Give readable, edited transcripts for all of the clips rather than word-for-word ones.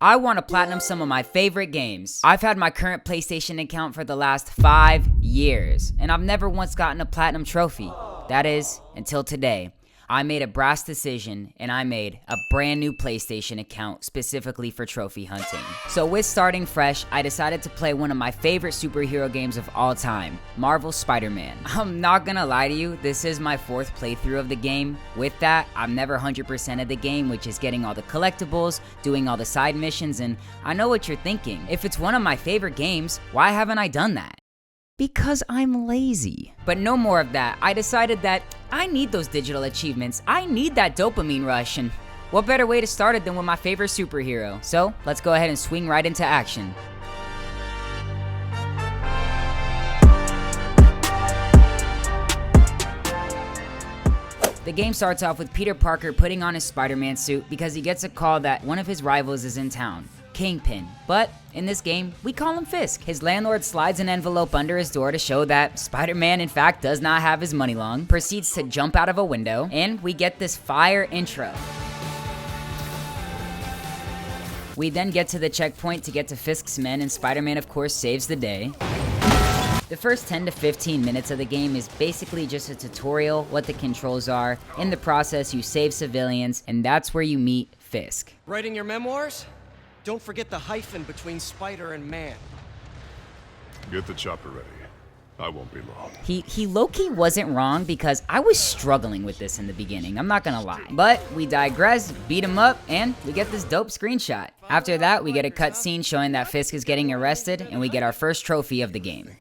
I want to platinum some of my favorite games. I've had my current PlayStation account for the last 5 years, and I've never once gotten a platinum trophy. That is, until today. I made a brass decision, and I made a brand new PlayStation account specifically for trophy hunting. So with starting fresh, I decided to play one of my favorite superhero games of all time, Marvel's Spider-Man. I'm not gonna lie to you, this is my 4th playthrough of the game. With that, I'm never 100% of the game, which is getting all the collectibles, doing all the side missions, and I know what you're thinking. If it's one of my favorite games, why haven't I done that? Because I'm lazy. But no more of that. I decided that I need those digital achievements. I need that dopamine rush, and what better way to start it than with my favorite superhero? So let's go ahead and swing right into action. The game starts off with Peter Parker putting on his Spider-Man suit because he gets a call that one of his rivals is in town, Kingpin. But in this game, we call him Fisk. His landlord slides an envelope under his door to show that Spider-Man in fact does not have his money long, proceeds to jump out of a window, and we get this fire intro. We then get to the checkpoint to get to Fisk's men, and Spider-Man of course saves the day. The first 10 to 15 minutes of the game is basically just a tutorial, what the controls are. In the process, you save civilians, and that's where you meet Fisk. Writing your memoirs? Don't forget the hyphen between spider and man. Get the chopper ready. I won't be long. He low-key wasn't wrong because I was struggling with this in the beginning, I'm not gonna lie. But we digress, beat him up, and we get this dope screenshot. After that, we get a cutscene showing that Fisk is getting arrested, and we get our first trophy of the game.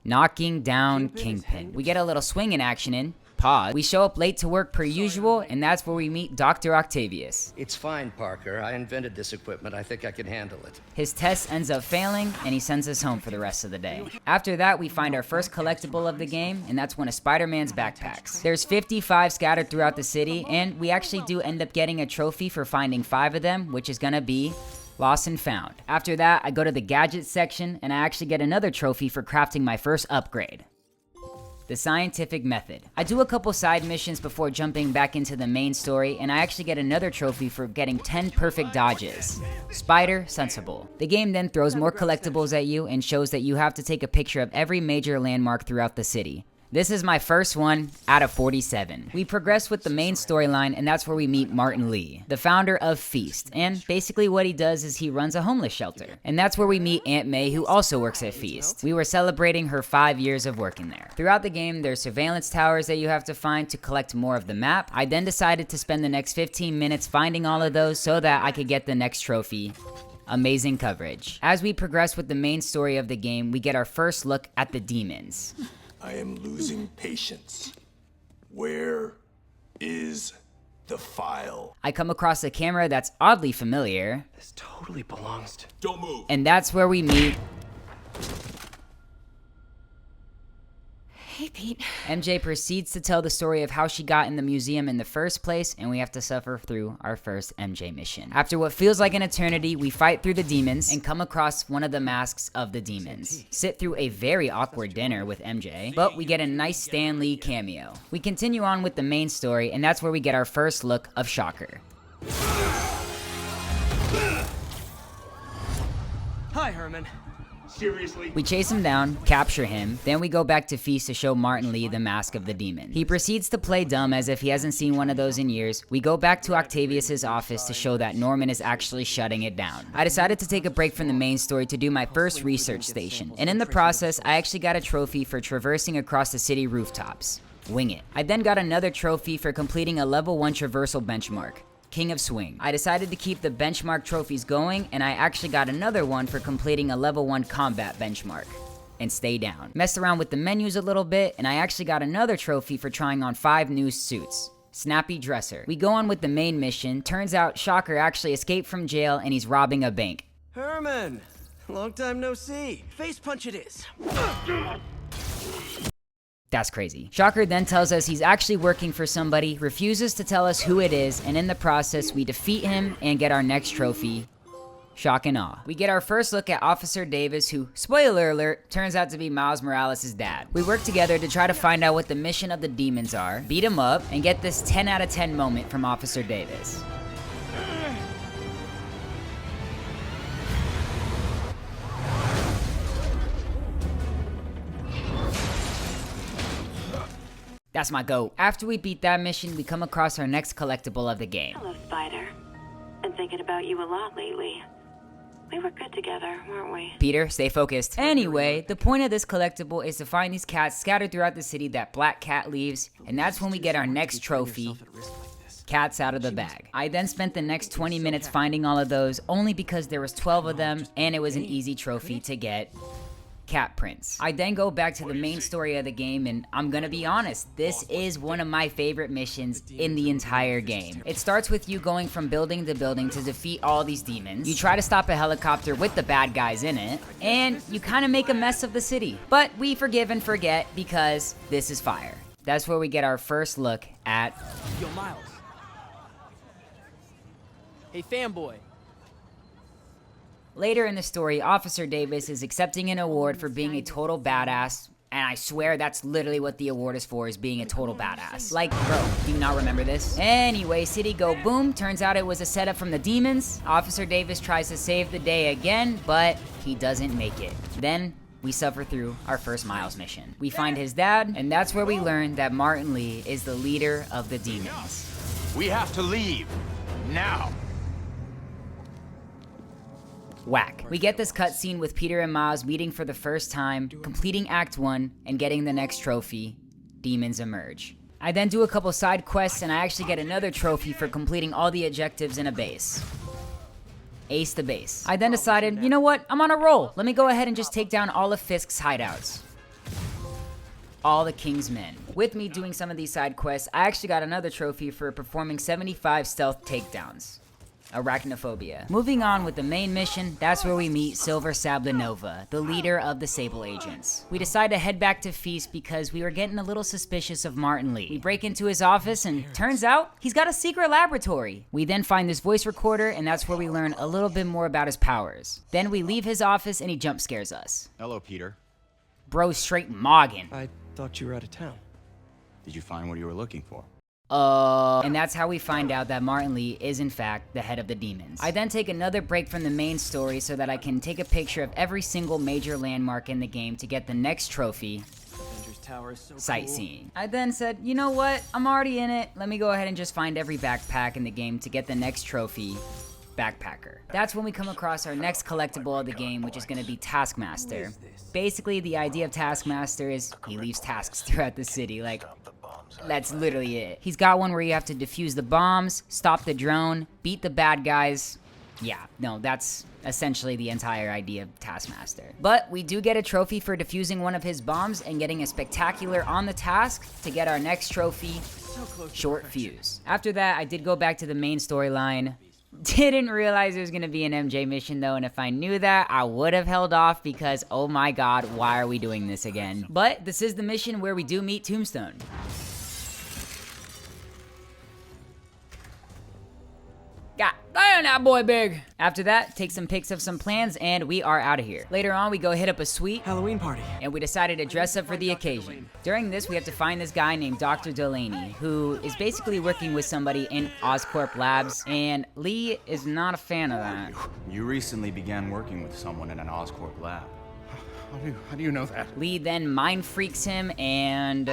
Knocking down Kingpin. We get a little swinging action in. Pause. We show up late to work per usual, and that's where we meet Dr. Octavius. It's fine, Parker. I invented this equipment. I think I can handle it. His test ends up failing, and he sends us home for the rest of the day. After that, we find our first collectible of the game, and that's one of Spider-Man's backpacks. There's 55 scattered throughout the city, and we actually do end up getting a trophy for finding 5 of them, which is gonna be Lost and Found. After that, I go to the gadgets section, and I actually get another trophy for crafting my first upgrade. The scientific method. I do a couple side missions before jumping back into the main story, and I actually get another trophy for getting 10 perfect dodges. Spider Sensible. The game then throws more collectibles at you and shows that you have to take a picture of every major landmark throughout the city. This is my first one out of 47. We progress with the main storyline, and that's where we meet Martin Lee, the founder of Feast. And basically what he does is he runs a homeless shelter. And that's where we meet Aunt May, who also works at Feast. We were celebrating her 5 years of working there. Throughout the game, there's surveillance towers that you have to find to collect more of the map. I then decided to spend the next 15 minutes finding all of those so that I could get the next trophy. Amazing coverage. As we progress with the main story of the game, we get our first look at the demons. I am losing patience. Where is the file? I come across a camera that's oddly familiar. This totally belongs to... Don't move. And that's where we meet... Hey, Pete. MJ proceeds to tell the story of how she got in the museum in the first place, and we have to suffer through our first MJ mission. After what feels like an eternity, we fight through the demons and come across one of the masks of the demons. Sit through a very awkward dinner with MJ, but we get a nice Stan Lee cameo. We continue on with the main story, and that's where we get our first look of Shocker. Hi, Herman. Seriously? We chase him down, capture him, then we go back to Feast to show Martin Lee the mask of the demon. He proceeds to play dumb as if he hasn't seen one of those in years. We go back to Octavius's office to show that Norman is actually shutting it down. I decided to take a break from the main story to do my first research station, and in the process, I actually got a trophy for traversing across the city rooftops. Wing it. I then got another trophy for completing a level 1 traversal benchmark. King of Swing. I decided to keep the benchmark trophies going, and I actually got another one for completing a level 1 combat benchmark. And stay down. Messed around with the menus a little bit, and I actually got another trophy for trying on 5 new suits. Snappy Dresser. We go on with the main mission. Turns out Shocker actually escaped from jail and he's robbing a bank. Herman! Long time no see. Face punch it is. That's crazy. Shocker then tells us he's actually working for somebody, refuses to tell us who it is, and in the process, we defeat him and get our next trophy. Shock and awe. We get our first look at Officer Davis, who, spoiler alert, turns out to be Miles Morales' dad. We work together to try to find out what the mission of the demons are, beat him up, and get this 10 out of 10 moment from Officer Davis. That's my goat. After we beat that mission, we come across our next collectible of the game. Hello, Spider. Been thinking about you a lot lately. We were good together, weren't we? Peter, stay focused. Anyway, the point of this collectible is to find these cats scattered throughout the city that Black Cat leaves, and that's when we get our next trophy, Cats Out of the Bag. I then spent the next 20 minutes finding all of those, only because there was 12 of them, and it was an easy trophy to get. Cat prints. I then go back to the main story of the game, and I'm gonna be honest, this is one of my favorite missions in the entire game. It starts with you going from building to building to defeat all these demons. You try to stop a helicopter with the bad guys in it, and you kind of make a mess of the city. But we forgive and forget because this is Fire. That's where we get our first look at... Yo, Miles. Hey, fanboy. Later in the story, Officer Davis is accepting an award for being a total badass, and I swear that's literally what the award is for, is being a total badass. Like, bro, do you not remember this? Anyway, city go boom. Turns out it was a setup from the demons. Officer Davis tries to save the day again, but he doesn't make it. Then we suffer through our first Miles mission. We find his dad, and that's where we learn that Martin Lee is the leader of the demons. We have to leave. Now. Whack. We get this cutscene with Peter and Miles meeting for the first time, completing Act 1, and getting the next trophy, Demons Emerge. I then do a couple side quests, and I actually get another trophy for completing all the objectives in a base. Ace the base. I then decided, you know what, I'm on a roll. Let me go ahead and just take down all of Fisk's hideouts. All the King's men. With me doing some of these side quests, I actually got another trophy for performing 75 stealth takedowns. Arachnophobia. Moving on with the main mission, that's where we meet Silver Sablinova, the leader of the Sable Agents. We decide to head back to Feast because we were getting a little suspicious of Martin Lee. We break into his office and turns out he's got a secret laboratory. We then find this voice recorder, and that's where we learn a little bit more about his powers. Then we leave his office and he jump scares us. Hello, Peter. Bro straight mogging. I thought you were out of town. Did you find what you were looking for? And that's how we find out that Martin Lee is in fact the head of the demons. I then take another break from the main story so that I can take a picture of every single major landmark in the game to get the next trophy, Sightseeing. I then said, you know what, I'm already in it, let me go ahead and just find every backpack in the game to get the next trophy, Backpacker. That's when we come across our next collectible of the game, which is going to be Taskmaster. Basically, the idea of Taskmaster is he leaves tasks throughout the city, like, that's literally it. He's got one where you have to defuse the bombs, stop the drone, beat the bad guys. Yeah, no, that's essentially the entire idea of Taskmaster. But we do get a trophy for defusing one of his bombs and getting a spectacular on the task to get our next trophy, Short Fuse. After that, I did go back to the main storyline. Didn't realize it was going to be an MJ mission though, and if I knew that, I would have held off because, oh my god, why are we doing this again? But this is the mission where we do meet Tombstone. God damn, that boy big. After that, take some pics of some plans, and we are out of here. Later on, we go hit up a sweet Halloween party. and we decided to dress up for the occasion. During this, we have to find this guy named Dr. Delaney, who is basically working with somebody in Oscorp Labs, and Lee is not a fan of that. You recently began working with someone in an Oscorp lab. How do you know that? Lee then mind freaks him, and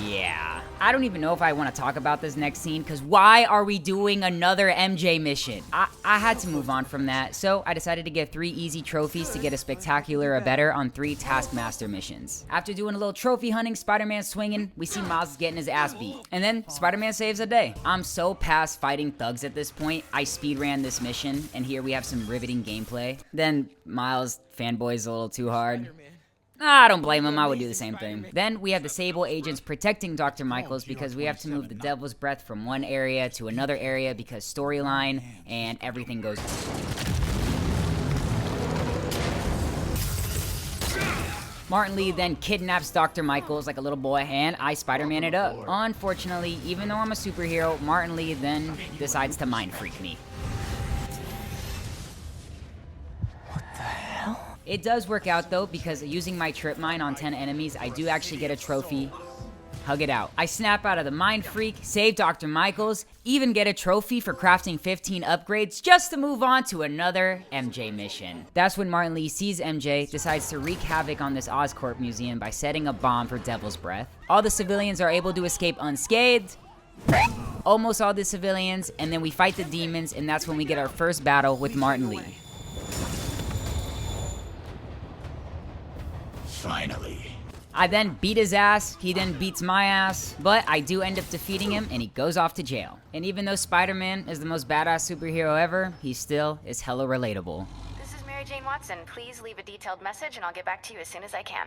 yeah. I don't even know if I want to talk about this next scene, because why are we doing another MJ mission? I had to move on from that, so I decided to get 3 easy trophies to get a spectacular or better on 3 Taskmaster missions. After doing a little trophy hunting, Spider-Man swinging, we see Miles getting his ass beat. And then Spider-Man saves the day. I'm so past fighting thugs at this point, I speedran this mission, and here we have some riveting gameplay. Then Miles fanboys a little too hard. I don't blame him, I would do the same thing. Then we have the Sable Agents protecting Dr. Michaels because we have to move the Devil's Breath from one area to another area because storyline and everything goes Martin Lee then kidnaps Dr. Michaels like a little boy, and I Spider-Man it up. Unfortunately, even though I'm a superhero, Martin Lee then decides to mind freak me. It does work out though, because using my trip mine on 10 enemies, I do actually get a trophy hug it out. I snap out of the Mind Freak, save Dr. Michaels, even get a trophy for crafting 15 upgrades just to move on to another MJ mission. That's when Martin Li sees MJ, decides to wreak havoc on this Oscorp museum by setting a bomb for Devil's Breath. All the civilians are able to escape unscathed. Almost all the civilians, and then we fight the demons, and that's when we get our first battle with Martin Li. Finally. I then beat his ass, he then beats my ass, but I do end up defeating him and he goes off to jail. And even though Spider-Man is the most badass superhero ever, he still is hella relatable. This is Mary Jane Watson. Please leave a detailed message and I'll get back to you as soon as I can.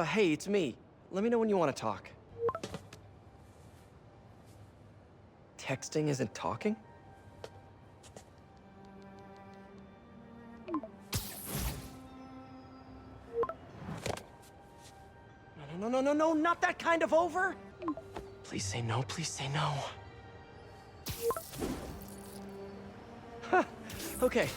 Hey, it's me. Let me know when you want to talk. Texting isn't talking? No, not that kind of over! Please say no, please say no. Huh, okay.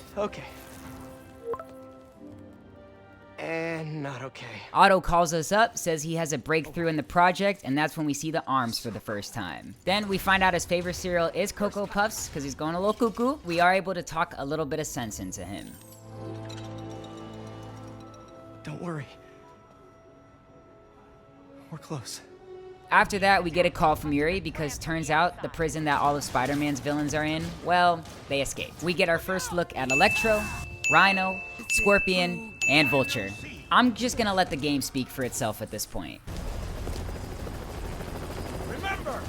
And not okay. Otto calls us up, says he has a breakthrough in the project, and that's when we see the arms for the first time. Then we find out his favorite cereal is Cocoa Puffs, because he's going a little cuckoo. We are able to talk a little bit of sense into him. Don't worry. We're close. After that, we get a call from Yuri because turns out the prison that all of Spider-Man's villains are in, well, they escaped. We get our first look at Electro, Rhino, Scorpion, and Vulture. I'm just gonna let the game speak for itself at this point. Remember,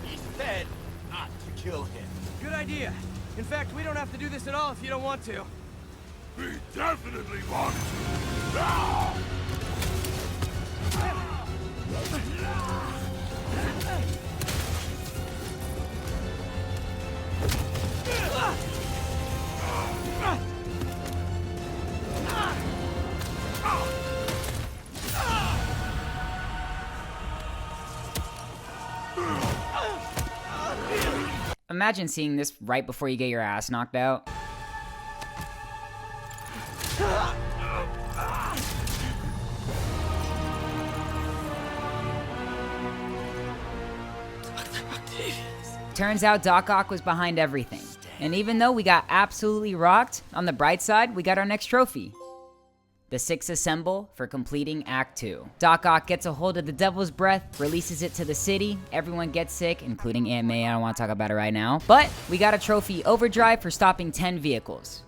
he said not to kill him. Good idea. In fact, we don't have to do this at all if you don't want to. We definitely want to. Now! Imagine seeing this right before you get your ass knocked out. Turns out Doc Ock was behind everything. And even though we got absolutely rocked, on the bright side, we got our next trophy. The 6 assemble for completing Act 2. Doc Ock gets a hold of the Devil's Breath, releases it to the city, everyone gets sick, including Aunt May, I don't want to talk about it right now. But we got a trophy Overdrive for stopping 10 vehicles.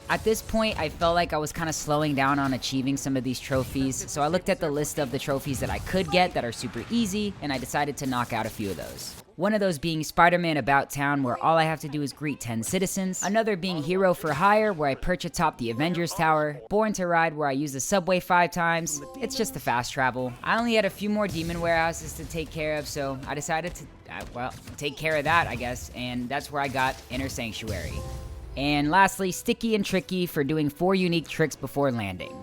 At this point, I felt like I was kind of slowing down on achieving some of these trophies, so I looked at the list of the trophies that I could get that are super easy, and I decided to knock out a few of those. One of those being Spider-Man About Town, where all I have to do is greet 10 citizens. Another being Hero for Hire, where I perch atop the Avengers Tower. Born to Ride, where I use the subway 5 times. It's just the fast travel. I only had a few more demon warehouses to take care of, so I decided to, take care of that, I guess, and that's where I got Inner Sanctuary. And lastly, Sticky and Tricky for doing 4 unique tricks before landing.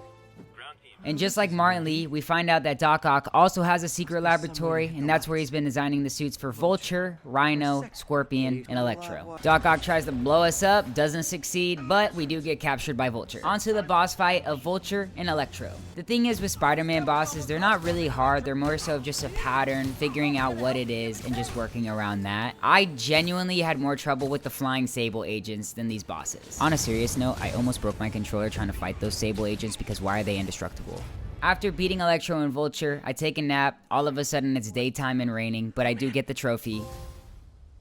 And just like Martin Li, we find out that Doc Ock also has a secret laboratory, and that's where he's been designing the suits for Vulture, Rhino, Scorpion, and Electro. Doc Ock tries to blow us up, doesn't succeed, but we do get captured by Vulture. Onto the boss fight of Vulture and Electro. The thing is with Spider-Man bosses, they're not really hard, they're more so just a pattern, figuring out what it is, and just working around that. I genuinely had more trouble with the flying Sable agents than these bosses. On a serious note, I almost broke my controller trying to fight those Sable agents because why are they indestructible? After beating Electro and Vulture, I take a nap. All of a sudden it's daytime and raining, but I do get the trophy.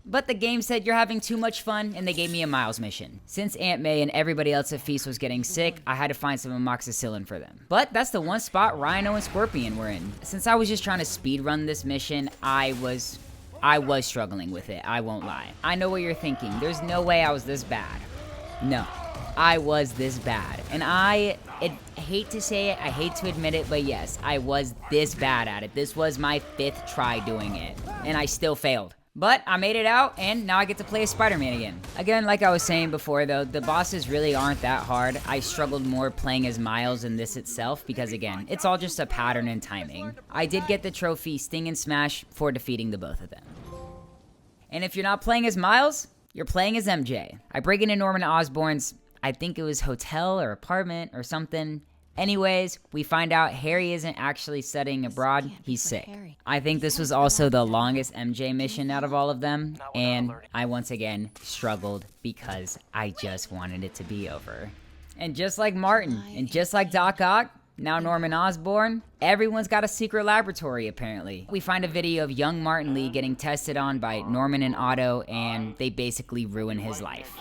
But the game said you're having too much fun, and they gave me a Miles mission. Since Aunt May and everybody else at Feast was getting sick, I had to find some amoxicillin for them. But that's the one spot Rhino and Scorpion were in. Since I was just trying to speedrun this mission, I was struggling with it, I won't lie. I know what you're thinking, there's no way I was this bad. No. I was this bad. And I hate to say it, I hate to admit it, but yes, I was this bad at it. This was my 5th try doing it, and I still failed. But I made it out, and now I get to play as Spider-Man again. Again, like I was saying before though, the bosses really aren't that hard. I struggled more playing as Miles in this itself, because again, it's all just a pattern and timing. I did get the trophy Sting and Smash for defeating the both of them. And if you're not playing as Miles, you're playing as MJ. I break into Norman Osborn's, I think it was hotel or apartment or something, Anyways, we find out Harry isn't actually studying abroad, he's sick. I think this was also the longest MJ mission out of all of them, and I once again struggled because I just wanted it to be over. And just like Martin, and just like Doc Ock, now Norman Osborn, everyone's got a secret laboratory apparently. We find a video of young Martin Lee getting tested on by Norman and Otto, and they basically ruin his life.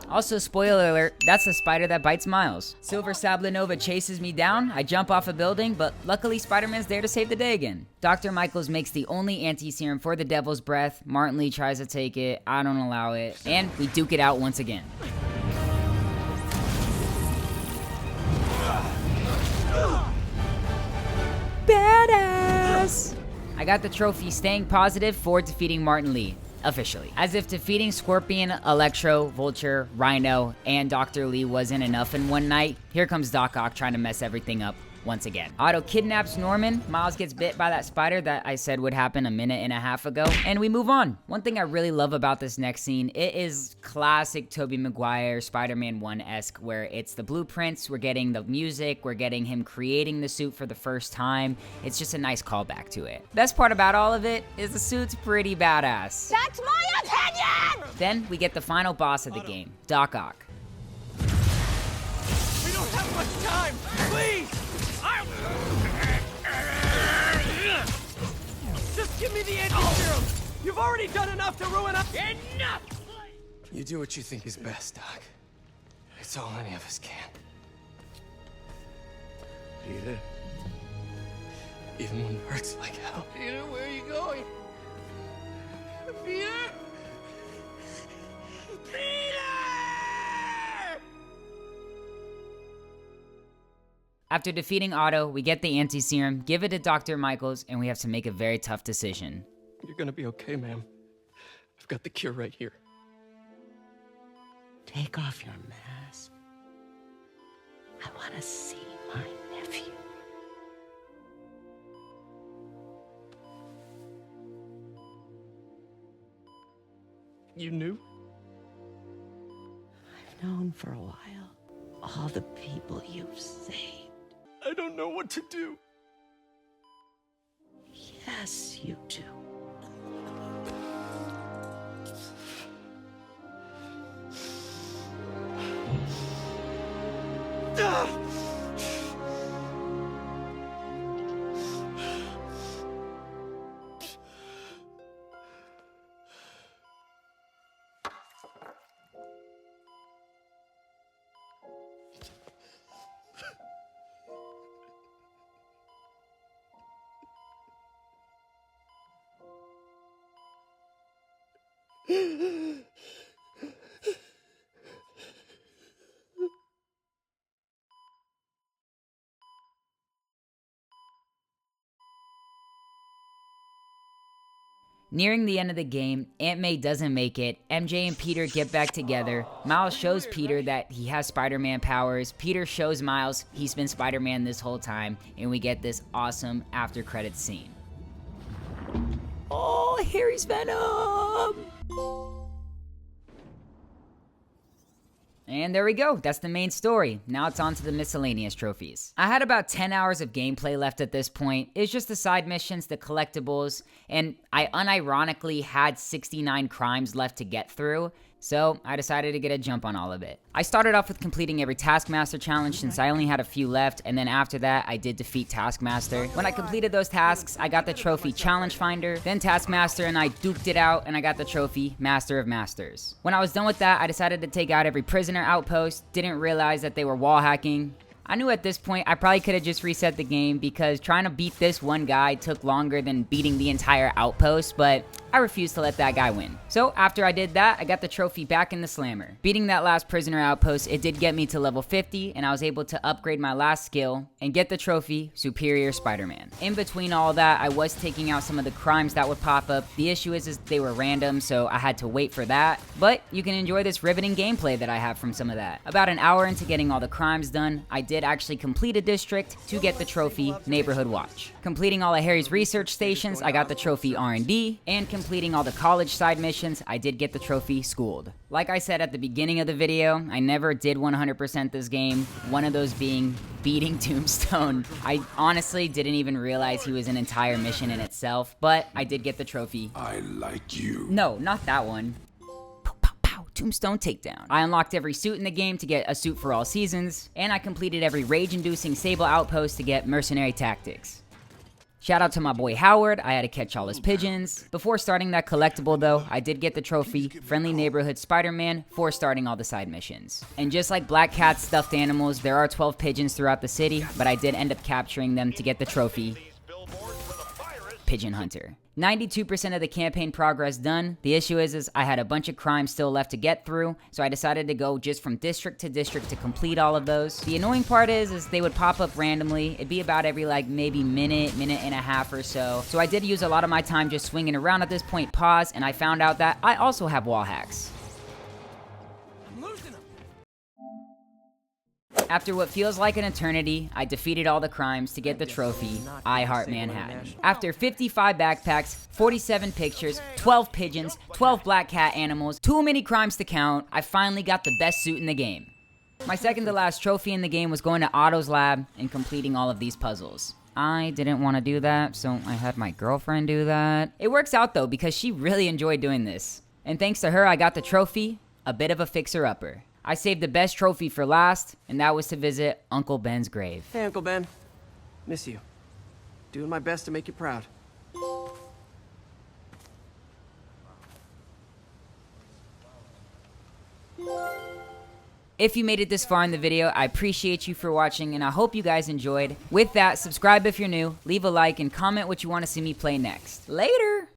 Also, spoiler alert, that's the spider that bites Miles. Silver Sablinova chases me down, I jump off a building, but luckily Spider-Man's there to save the day again. Dr. Michaels makes the only anti-serum for the Devil's Breath, Martin Lee tries to take it, I don't allow it, and we duke it out once again. Badass! I got the trophy staying positive for defeating Martin Lee. Officially. As if defeating Scorpion, Electro, Vulture, Rhino, and Dr. Lee wasn't enough in one night, here comes Doc Ock trying to mess everything up once again. Otto kidnaps Norman, Miles gets bit by that spider that I said would happen a minute and a half ago, and we move on. One thing I really love about this next scene, it is classic Tobey Maguire Spider-Man 1-esque, where it's the blueprints, we're getting the music, we're getting him creating the suit for the first time. It's just a nice callback to it. Best part about all of it is the suit's pretty badass. That's my opinion! Then we get the final boss of the game, Doc Ock. We don't have much time! Please! Just give me the anti-serum! You've already done enough to ruin us! Enough! You do what you think is best, Doc. It's all any of us can. Peter? Even when it hurts like hell. Peter, where are you going? Peter? After defeating Otto, we get the anti-serum, give it to Dr. Michaels, and we have to make a very tough decision. You're gonna be okay, ma'am. I've got the cure right here. Take off your mask. I want to see my nephew. You knew? I've known for a while all the people you've saved. I don't know what to do. Yes, you do. Nearing the end of the game, Aunt May doesn't make it, MJ and Peter get back together, Miles shows Peter that he has Spider-Man powers, Peter shows Miles he's been Spider-Man this whole time, and we get this awesome after credits scene. Oh, Harry's Venom! And there we go, that's the main story. Now it's on to the miscellaneous trophies. I had about 10 hours of gameplay left at this point. It's just the side missions, the collectibles, and I unironically had 69 crimes left to get through, so I decided to get a jump on all of it. I started off with completing every Taskmaster challenge since I only had a few left, and then after that, I did defeat Taskmaster. When I completed those tasks, I got the trophy Challenge Finder, then Taskmaster and I duked it out, and I got the trophy Master of Masters. When I was done with that, I decided to take out every prisoner outpost, didn't realize that they were wall hacking. I knew at this point I probably could have just reset the game because trying to beat this one guy took longer than beating the entire outpost, but I refused to let that guy win. So after I did that, I got the trophy back in the slammer. Beating that last prisoner outpost, it did get me to level 50, and I was able to upgrade my last skill and get the trophy Superior Spider-Man. In between all that, I was taking out some of the crimes that would pop up. The issue is they were random, so I had to wait for that. But you can enjoy this riveting gameplay that I have from some of that. About an hour into getting all the crimes done, I did actually complete a district to get the trophy Neighborhood Watch. Completing all of Harry's research stations, I got the trophy R&D, and completing all the college side missions, I did get the trophy Schooled. Like I said at the beginning of the video, I never did 100% this game, one of those being beating Tombstone. I honestly didn't even realize he was an entire mission in itself, but I did get the trophy. I like you. No, not that one. Pow, pow, pow, Tombstone takedown. I unlocked every suit in the game to get a suit for all seasons, and I completed every rage-inducing Sable outpost to get mercenary tactics. Shout out to my boy Howard, I had to catch all his pigeons. Before starting that collectible though, I did get the trophy, Friendly Neighborhood Spider-Man, for starting all the side missions. And just like Black Cat's stuffed animals, there are 12 pigeons throughout the city, but I did end up capturing them to get the trophy, Pigeon Hunter. 92% of the campaign progress done. The issue is I had a bunch of crimes still left to get through, so I decided to go just from district to district to complete all of those. The annoying part is they would pop up randomly. It'd be about every like maybe minute and a half or so. So I did use a lot of my time just swinging around at this point, pause, and I found out that I also have wall hacks. After what feels like an eternity, I defeated all the crimes to get the trophy, I Heart Manhattan. After 55 backpacks, 47 pictures, 12 pigeons, 12 Black Cat animals, too many crimes to count, I finally got the best suit in the game. My second to last trophy in the game was going to Otto's lab and completing all of these puzzles. I didn't want to do that, so I had my girlfriend do that. It works out though, because she really enjoyed doing this. And thanks to her, I got the trophy, a bit of a fixer-upper. I saved the best trophy for last, and that was to visit Uncle Ben's grave. Hey, Uncle Ben. Miss you. Doing my best to make you proud. If you made it this far in the video, I appreciate you for watching, and I hope you guys enjoyed. With that, subscribe if you're new, leave a like, and comment what you want to see me play next. Later!